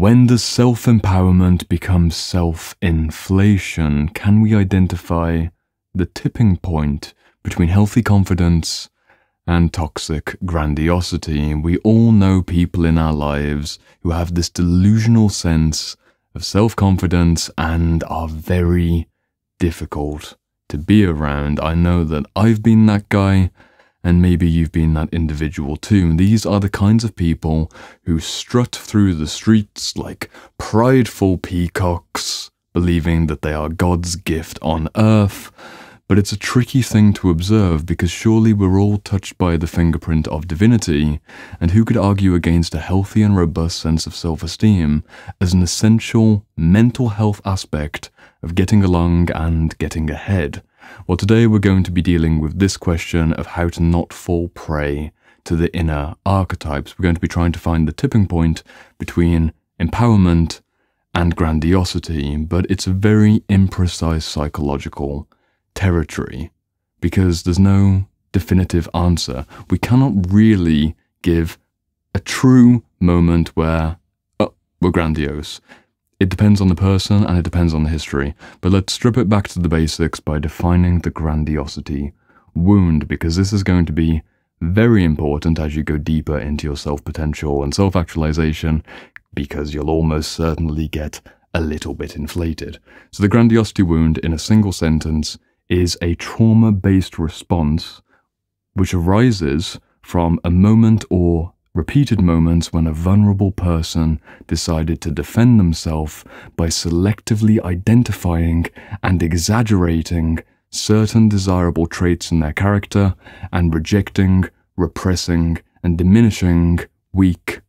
When does self-empowerment become self-inflation? Can we identify the tipping point between healthy confidence and toxic grandiosity? We all know people in our lives who have this delusional sense of self-confidence and are very difficult to be around. I know that I've been that guy, and maybe you've been that individual too. These are the kinds of people who strut through the streets like prideful peacocks, believing that they are God's gift on earth. But it's a tricky thing to observe, because surely we're all touched by the fingerprint of divinity, and who could argue against a healthy and robust sense of self-esteem as an essential mental health aspect of getting along and getting ahead? Well, today we're going to be dealing with this question of how to not fall prey to the inner archetypes. We're going to be trying to find the tipping point between empowerment and grandiosity, but it's a very imprecise psychological territory, because there's no definitive answer. We cannot really give a true moment where, oh, we're grandiose. It depends on the person and it depends on the history. But let's strip it back to the basics by defining the grandiosity wound, because this is going to be very important as you go deeper into your self-potential and self-actualization, because you'll almost certainly get a little bit inflated. So the grandiosity wound, in a single sentence, is a trauma-based response which arises from a moment or repeated moments when a vulnerable person decided to defend themselves by selectively identifying and exaggerating certain desirable traits in their character and rejecting, repressing, and diminishing weak,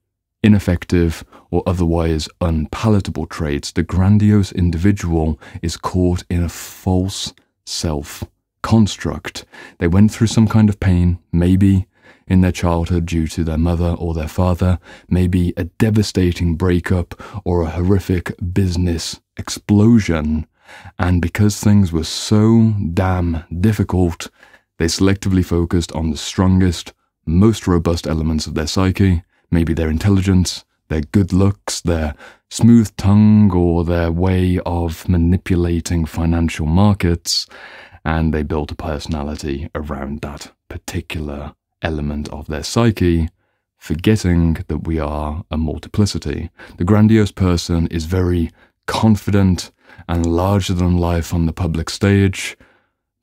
ineffective, or otherwise unpalatable traits. The grandiose individual is caught in a false self-construct. They went through some kind of pain, maybe in their childhood due to their mother or their father, maybe a devastating breakup or a horrific business explosion. And because things were so damn difficult, they selectively focused on the strongest, most robust elements of their psyche, maybe their intelligence, their good looks, their smooth tongue, or their way of manipulating financial markets, and they built a personality around that particular element of their psyche, forgetting that we are a multiplicity. The grandiose person is very confident and larger than life on the public stage,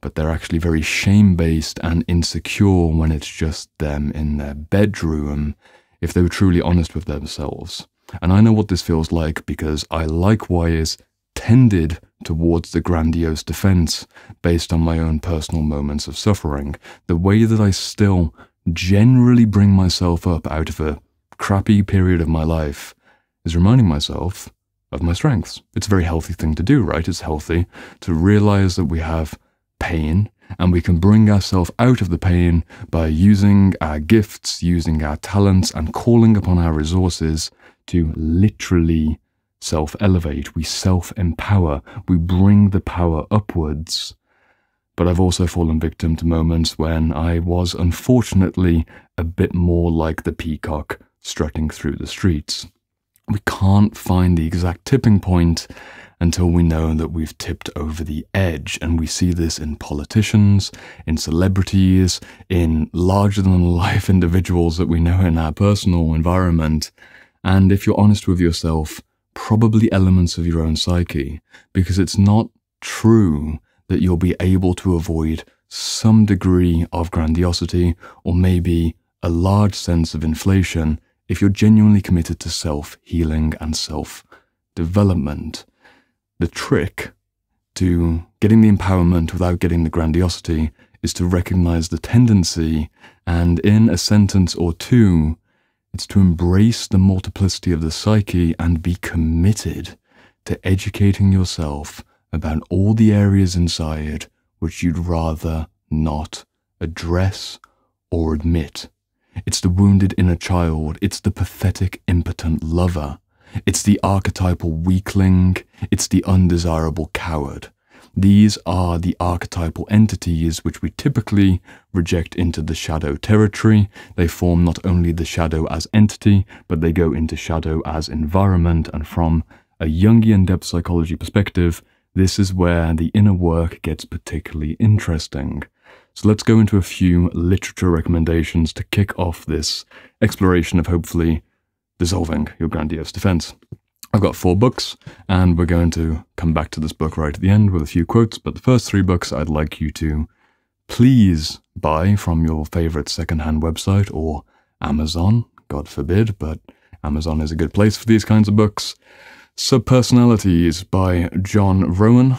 but they're actually very shame-based and insecure when it's just them in their bedroom, if they were truly honest with themselves. And I know what this feels like, because I likewise tended towards the grandiose defense based on my own personal moments of suffering. The way that I still generally bring myself up out of a crappy period of my life is reminding myself of my strengths. It's a very healthy thing to do, right? It's healthy to realize that we have pain and we can bring ourselves out of the pain by using our gifts, using our talents, and calling upon our resources to literally self-elevate. We self-empower. We bring the power upwards. But I've also fallen victim to moments when I was unfortunately a bit more like the peacock strutting through the streets. We can't find the exact tipping point until we know that we've tipped over the edge, and we see this in politicians, in celebrities, in larger-than-life individuals that we know in our personal environment, and if you're honest with yourself, probably elements of your own psyche, because it's not true that you'll be able to avoid some degree of grandiosity or maybe a large sense of inflation if you're genuinely committed to self-healing and self-development. The trick to getting the empowerment without getting the grandiosity is to recognize the tendency, and in a sentence or two, it's to embrace the multiplicity of the psyche and be committed to educating yourself about all the areas inside which you'd rather not address or admit. It's the wounded inner child, it's the pathetic, impotent lover, it's the archetypal weakling, it's the undesirable coward. These are the archetypal entities which we typically reject into the shadow territory. They form not only the shadow as entity, but they go into shadow as environment. And from a Jungian depth psychology perspective, this is where the inner work gets particularly interesting. So let's go into a few literature recommendations to kick off this exploration of hopefully dissolving your grandiose defense. I've got 4 books, and we're going to come back to this book right at the end with a few quotes, but the first 3 books I'd like you to please buy from your favorite secondhand website or Amazon, God forbid, but Amazon is a good place for these kinds of books. Subpersonalities by John Rowan.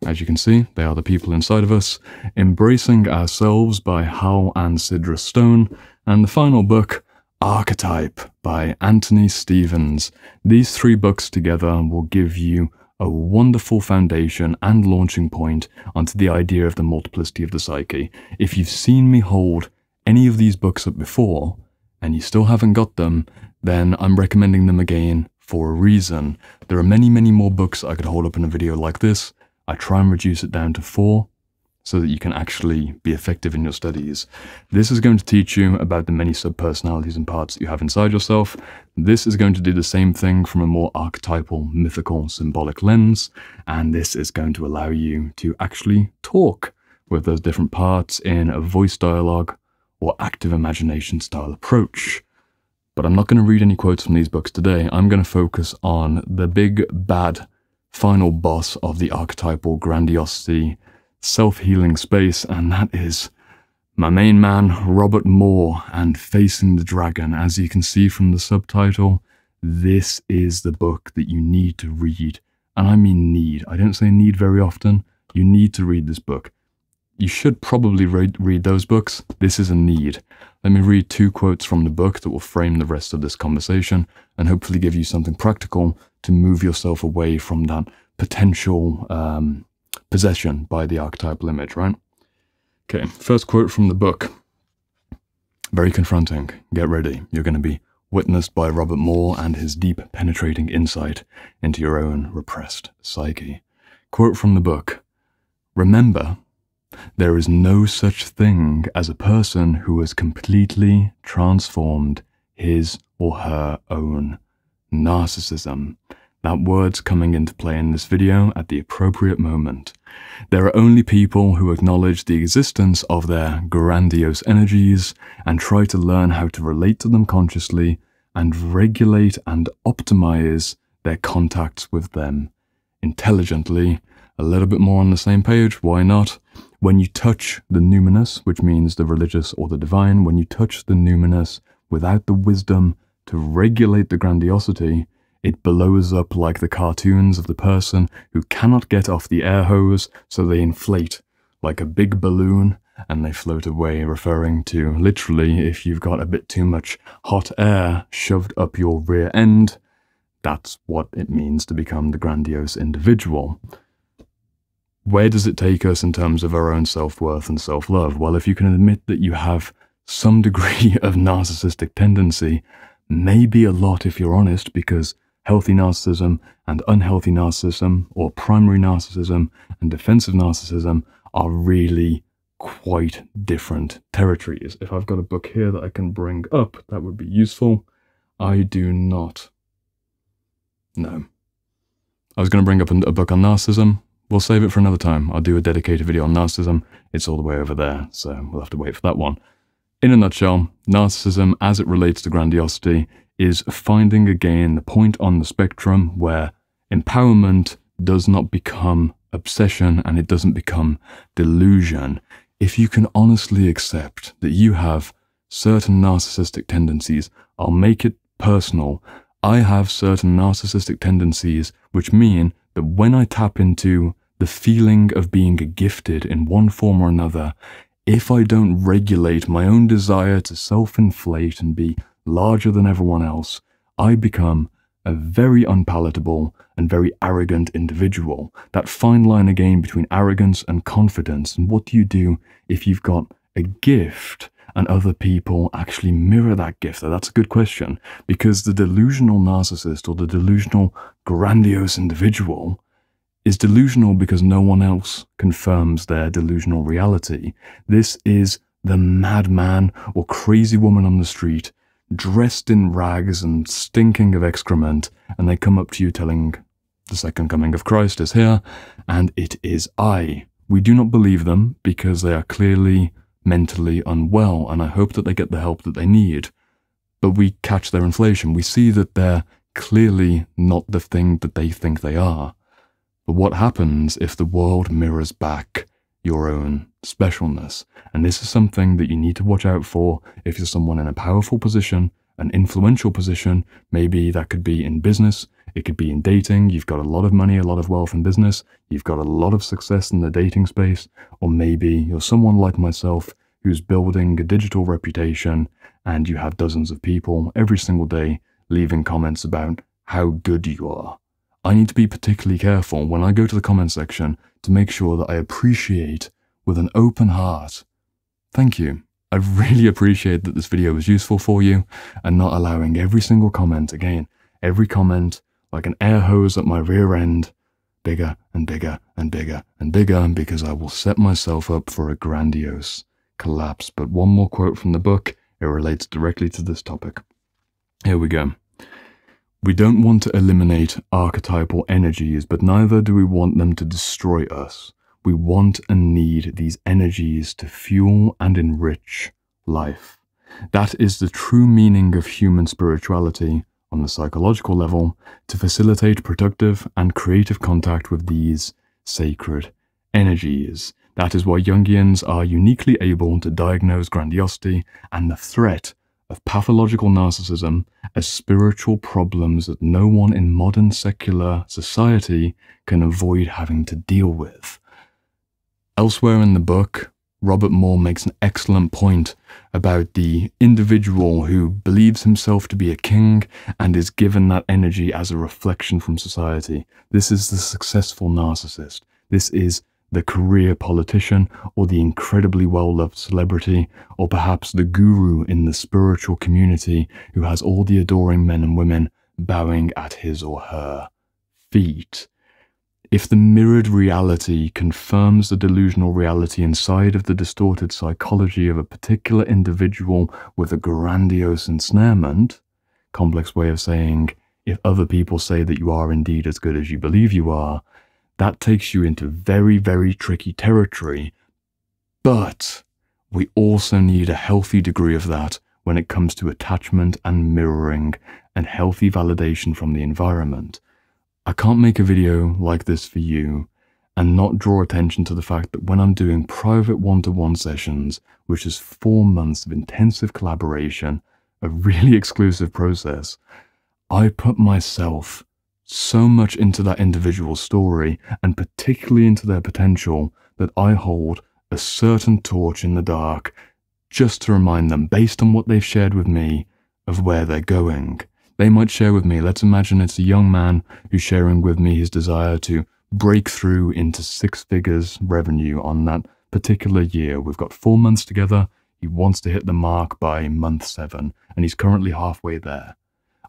As you can see, they are the people inside of us. Embracing Ourselves by Hal and Sidra Stone. And the final book, Archetype by Anthony Stevens. These 3 books together will give you a wonderful foundation and launching point onto the idea of the multiplicity of the psyche. If you've seen me hold any of these books up before, and you still haven't got them, then I'm recommending them again for a reason. There are many, many more books I could hold up in a video like this. I try and reduce it down to 4, so that you can actually be effective in your studies. This is going to teach you about the many subpersonalities and parts that you have inside yourself. This is going to do the same thing from a more archetypal, mythical, symbolic lens, and this is going to allow you to actually talk with those different parts in a voice dialogue or active imagination style approach. But I'm not going to read any quotes from these books today. I'm going to focus on the big, bad, final boss of the archetypal grandiosity self-healing space, and that is my main man, Robert Moore, and Facing the Dragon. As you can see from the subtitle, this is the book that you need to read. And I mean need. I don't say need very often. You need to read this book. You should probably read those books. This is a need. Let me read 2 quotes from the book that will frame the rest of this conversation and hopefully give you something practical to move yourself away from that potential possession by the archetypal image, right? Okay, first quote from the book. Very confronting. Get ready. You're going to be witnessed by Robert Moore and his deep, penetrating insight into your own repressed psyche. Quote from the book. Remember, there is no such thing as a person who has completely transformed his or her own narcissism. That word's coming into play in this video at the appropriate moment. There are only people who acknowledge the existence of their grandiose energies and try to learn how to relate to them consciously and regulate and optimize their contacts with them intelligently. A little bit more on the same page, why not? When you touch the numinous, which means the religious or the divine, when you touch the numinous without the wisdom to regulate the grandiosity, it blows up like the cartoons of the person who cannot get off the air hose, so they inflate like a big balloon and they float away, referring to literally if you've got a bit too much hot air shoved up your rear end, that's what it means to become the grandiose individual. Where does it take us in terms of our own self-worth and self-love? Well, if you can admit that you have some degree of narcissistic tendency, maybe a lot if you're honest, because healthy narcissism and unhealthy narcissism, or primary narcissism and defensive narcissism, are really quite different territories. If I've got a book here that I can bring up, that would be useful. I do not. No. I was going to bring up a book on narcissism. We'll save it for another time. I'll do a dedicated video on narcissism. It's all the way over there, so we'll have to wait for that one. In a nutshell, narcissism, as it relates to grandiosity, is finding again the point on the spectrum where empowerment does not become obsession and it doesn't become delusion. If you can honestly accept that you have certain narcissistic tendencies, I'll make it personal. I have certain narcissistic tendencies which mean that when I tap into the feeling of being gifted in one form or another, if I don't regulate my own desire to self-inflate and be larger than everyone else, I become a very unpalatable and very arrogant individual. That fine line again between arrogance and confidence. And what do you do if you've got a gift and other people actually mirror that gift? That's a good question, because the delusional narcissist or the delusional grandiose individual is delusional because no one else confirms their delusional reality. This is the madman or crazy woman on the street, dressed in rags and stinking of excrement, and they come up to you telling the second coming of Christ is here, and it is I. We do not believe them because they are clearly mentally unwell, and I hope that they get the help that they need. But we catch their inflation. We see that they're clearly not the thing that they think they are. But what happens if the world mirrors back your own specialness? And this is something that you need to watch out for if you're someone in a powerful position, an influential position. Maybe that could be in business, it could be in dating. You've got a lot of money, a lot of wealth in business, you've got a lot of success in the dating space, or maybe you're someone like myself who's building a digital reputation and you have dozens of people every single day leaving comments about how good you are. I need to be particularly careful when I go to the comment section to make sure that I appreciate with an open heart. Thank you. I really appreciate that this video was useful for you and not allowing every single comment, again, every comment like an air hose at my rear end, bigger and bigger and bigger and bigger, because I will set myself up for a grandiose collapse. But one more quote from the book, it relates directly to this topic. Here we go. We don't want to eliminate archetypal energies, but neither do we want them to destroy us. We want and need these energies to fuel and enrich life. That is the true meaning of human spirituality on the psychological level, to facilitate productive and creative contact with these sacred energies. That is why Jungians are uniquely able to diagnose grandiosity and the threat of pathological narcissism as spiritual problems that no one in modern secular society can avoid having to deal with. Elsewhere in the book, Robert Moore makes an excellent point about the individual who believes himself to be a king and is given that energy as a reflection from society. This is the successful narcissist. This is the career politician, or the incredibly well-loved celebrity, or perhaps the guru in the spiritual community who has all the adoring men and women bowing at his or her feet. If the mirrored reality confirms the delusional reality inside of the distorted psychology of a particular individual with a grandiose ensnarement, complex way of saying, if other people say that you are indeed as good as you believe you are, that takes you into very, very tricky territory. But we also need a healthy degree of that when it comes to attachment and mirroring and healthy validation from the environment. I can't make a video like this for you and not draw attention to the fact that when I'm doing private one-to-one sessions, which is 4 months of intensive collaboration, a really exclusive process, I put myself so much into that individual's story, and particularly into their potential, that I hold a certain torch in the dark just to remind them, based on what they've shared with me, of where they're going. They might share with me, let's imagine it's a young man who's sharing with me his desire to break through into 6 figures revenue on that particular year. We've got 4 months together. He wants to hit the mark by month 7, and he's currently halfway there.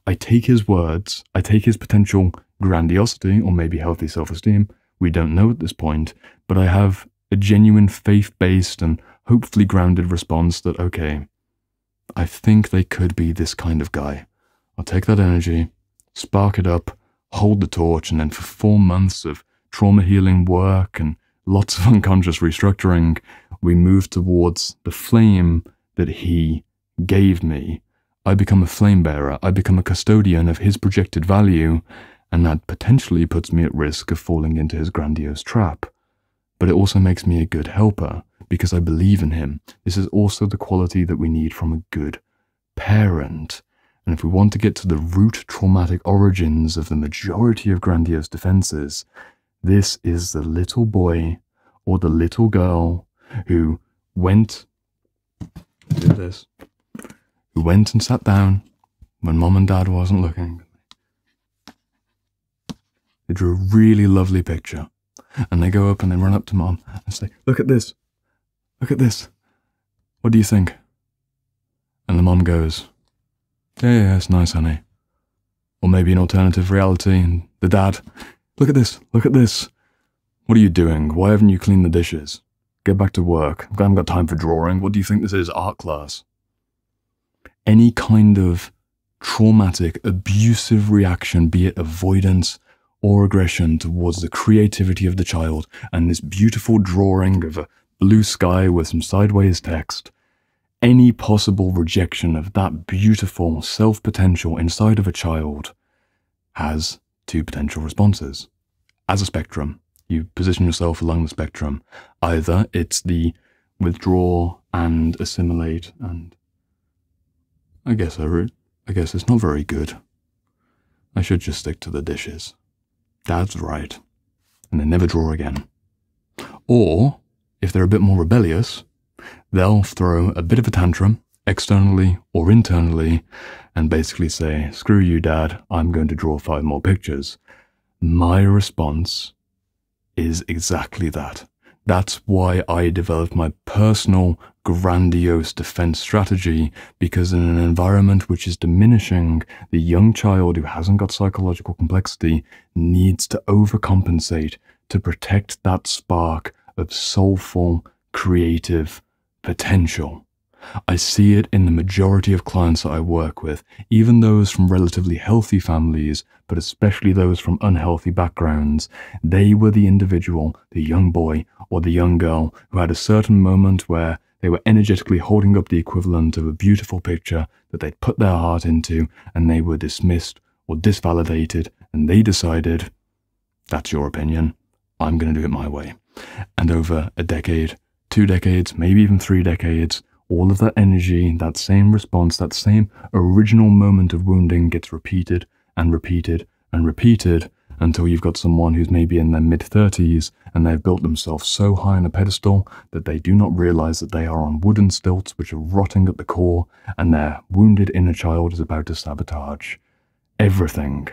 I take his words, I take his potential grandiosity, or maybe healthy self-esteem, we don't know at this point, but I have a genuine faith-based and hopefully grounded response that, okay, I think they could be this kind of guy. I'll take that energy, spark it up, hold the torch, and then for 4 months of trauma healing work and lots of unconscious restructuring, we move towards the flame that he gave me. I become a flame bearer, I become a custodian of his projected value, and that potentially puts me at risk of falling into his grandiose trap. But it also makes me a good helper, because I believe in him. This is also the quality that we need from a good parent. And if we want to get to the root traumatic origins of the majority of grandiose defenses, this is the little boy or the little girl who went and sat down when mom and dad wasn't looking. They drew a really lovely picture, and they go up and they run up to mom and say, look at this, what do you think? And the mom goes, yeah, it's nice, honey. Or maybe an alternative reality, and the dad, look at this, What are you doing? Why haven't you cleaned the dishes? Get back to work. I haven't got time for drawing. What do you think this is, art class? Any kind of traumatic, abusive reaction, be it avoidance or aggression towards the creativity of the child and this beautiful drawing of a blue sky with some sideways text, any possible rejection of that beautiful self-potential inside of a child has two potential responses. As a spectrum, you position yourself along the spectrum. Either it's the withdraw and assimilate, and I guess it's not very good. I should just stick to the dishes. Dad's right. And they never draw again. Or, if they're a bit more rebellious, they'll throw a bit of a tantrum, externally or internally, and basically say, screw you, Dad, I'm going to draw 5 more pictures. My response is exactly that. That's why I developed my personal grandiose defense strategy, because in an environment which is diminishing, the young child who hasn't got psychological complexity needs to overcompensate to protect that spark of soulful, creative potential. I see it in the majority of clients that I work with, even those from relatively healthy families, but especially those from unhealthy backgrounds. They were the individual, the young boy or the young girl, who had a certain moment where they were energetically holding up the equivalent of a beautiful picture that they'd put their heart into, and they were dismissed or disvalidated, and they decided, that's your opinion, I'm going to do it my way. And over a decade, 2 decades, maybe even 3 decades, all of that energy, that same response, that same original moment of wounding gets repeated and repeated and repeated until you've got someone who's maybe in their mid-30s and they've built themselves so high on a pedestal that they do not realize that they are on wooden stilts which are rotting at the core, and their wounded inner child is about to sabotage everything.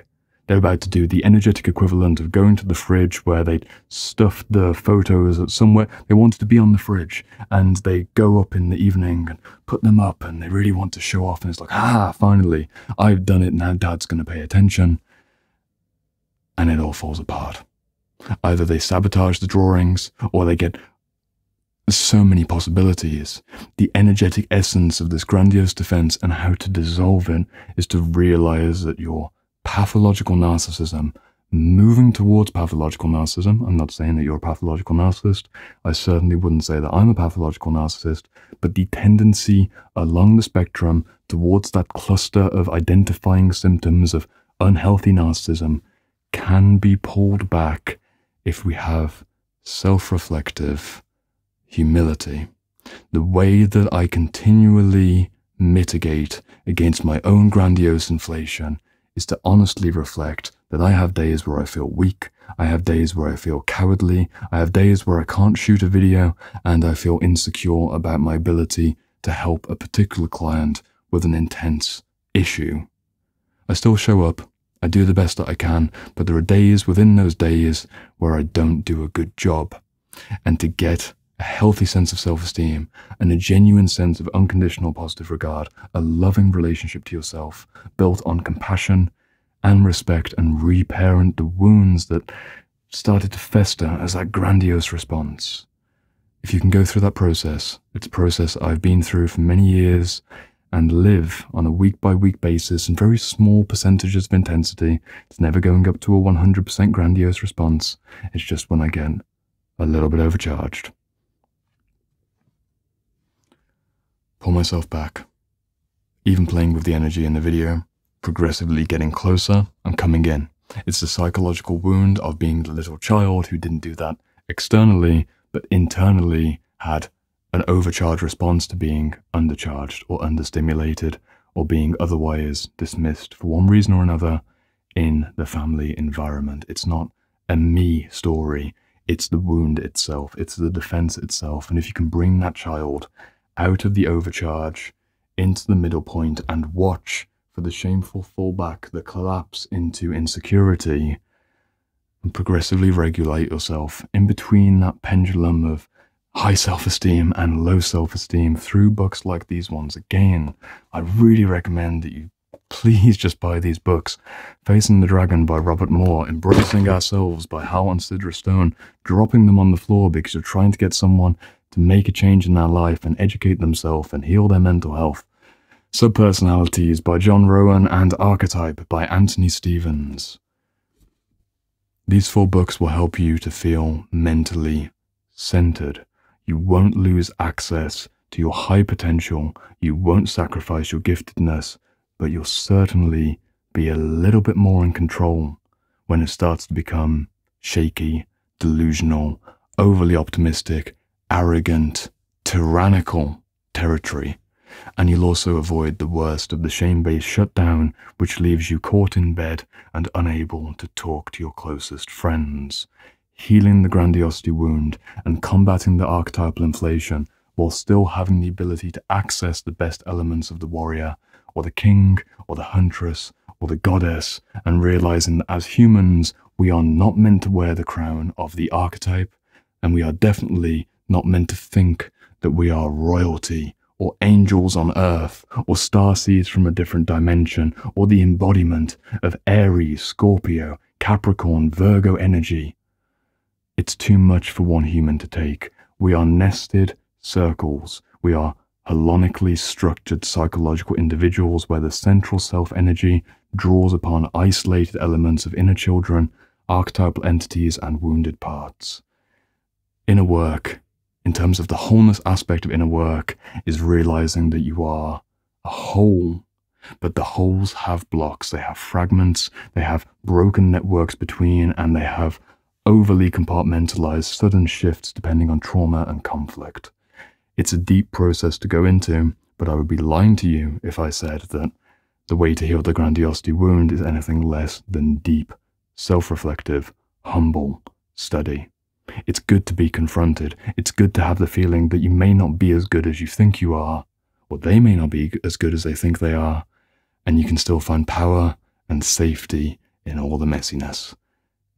They're about to do the energetic equivalent of going to the fridge where they'd stuffed the photos at somewhere they wanted to be on the fridge, and they go up in the evening and put them up and they really want to show off, and it's like, finally, I've done it, now Dad's going to pay attention. And it all falls apart. Either they sabotage the drawings, or they get so many possibilities. The energetic essence of this grandiose defense and how to dissolve it is to realize that your pathological narcissism, moving towards pathological narcissism. I'm not saying that you're a pathological narcissist. I certainly wouldn't say that I'm a pathological narcissist, but the tendency along the spectrum towards that cluster of identifying symptoms of unhealthy narcissism can be pulled back if we have self-reflective humility. The way that I continually mitigate against my own grandiose inflation is to honestly reflect that I have days where I feel weak, I have days where I feel cowardly, I have days where I can't shoot a video, and I feel insecure about my ability to help a particular client with an intense issue. I still show up, I do the best that I can, but there are days within those days where I don't do a good job. And to get a healthy sense of self-esteem and a genuine sense of unconditional positive regard, a loving relationship to yourself built on compassion and respect, and reparent the wounds that started to fester as that grandiose response. If you can go through that process, it's a process I've been through for many years, and live on a week-by-week basis in very small percentages of intensity. It's never going up to a 100% grandiose response. It's just when I get a little bit overcharged. Pull myself back. Even playing with the energy in the video, progressively getting closer and coming in. It's the psychological wound of being the little child who didn't do that externally, but internally had an overcharged response to being undercharged or understimulated or being otherwise dismissed for one reason or another in the family environment. It's not a me story, it's the wound itself, it's the defense itself. And if you can bring that child out of the overcharge into the middle point and watch for the shameful fallback, the collapse into insecurity, and progressively regulate yourself in between that pendulum of high self-esteem and low self-esteem through books like these ones. Again, I really recommend that you please just buy these books. Facing the Dragon by Robert Moore, Embracing Ourselves by Hal and Sidra Stone, dropping them on the floor because you're trying to get someone to make a change in their life and educate themselves and heal their mental health. Subpersonalities by John Rowan and Archetype by Anthony Stevens. These 4 books will help you to feel mentally centered. You won't lose access to your high potential. You won't sacrifice your giftedness, but you'll certainly be a little bit more in control when it starts to become shaky, delusional, overly optimistic, arrogant, tyrannical territory. And you'll also avoid the worst of the shame-based shutdown, which leaves you caught in bed and unable to talk to your closest friends. Healing the grandiosity wound and combating the archetypal inflation while still having the ability to access the best elements of the warrior, or the king, or the huntress, or the goddess, and realizing that as humans, we are not meant to wear the crown of the archetype, and we are definitely not meant to think that we are royalty, or angels on earth, or starseeds from a different dimension, or the embodiment of Aries, Scorpio, Capricorn, Virgo energy. It's too much for one human to take. We are nested circles. We are holonically structured psychological individuals where the central self-energy draws upon isolated elements of inner children, archetypal entities, and wounded parts. Inner work, in terms of the wholeness aspect of inner work, is realizing that you are a whole, but the wholes have blocks, they have fragments, they have broken networks between, and they have overly compartmentalized sudden shifts depending on trauma and conflict. It's a deep process to go into, but I would be lying to you if I said that the way to heal the grandiosity wound is anything less than deep, self-reflective, humble study. It's good to be confronted. It's good to have the feeling that you may not be as good as you think you are, or they may not be as good as they think they are, and you can still find power and safety in all the messiness.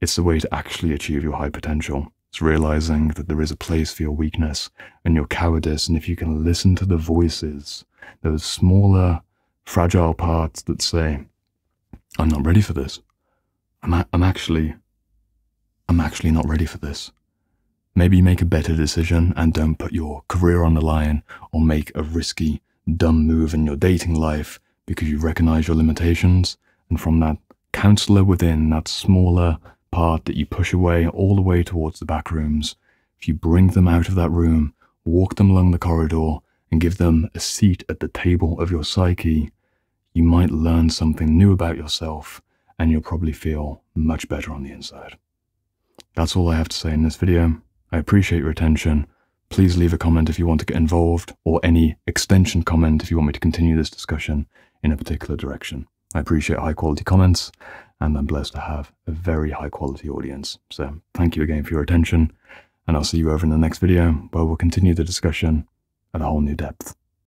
It's the way to actually achieve your high potential. It's realizing that there is a place for your weakness and your cowardice, and if you can listen to the voices, those smaller, fragile parts that say, I'm not ready for this. I'm actually not ready for this. Maybe make a better decision and don't put your career on the line or make a risky, dumb move in your dating life because you recognize your limitations, and from that counselor within, that smaller part that you push away all the way towards the back rooms, if you bring them out of that room, walk them along the corridor, and give them a seat at the table of your psyche, you might learn something new about yourself, and you'll probably feel much better on the inside. That's all I have to say in this video. I appreciate your attention. Please leave a comment if you want to get involved, or any extension comment if you want me to continue this discussion in a particular direction. I appreciate high quality comments, and I'm blessed to have a very high quality audience. So thank you again for your attention, and I'll see you over in the next video where we'll continue the discussion at a whole new depth.